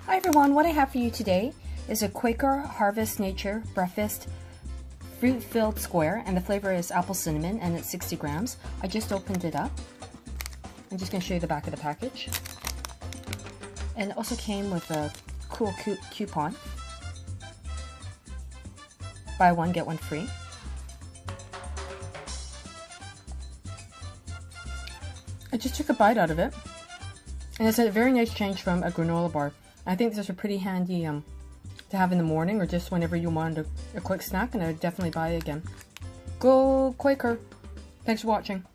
Hi everyone, what I have for you today is a Quaker Harvest Nature Breakfast fruit-filled square, and the flavor is apple cinnamon, and it's 60 grams. I just opened it up. I'm just going to show you the back of the package. And it also came with a cool coupon. Buy one, get one free. I just took a bite out of it, and it's a very nice change from a granola bar. I think this is pretty handy to have in the morning or just whenever you want a quick snack, and I would definitely buy it again. Go Quaker! Thanks for watching.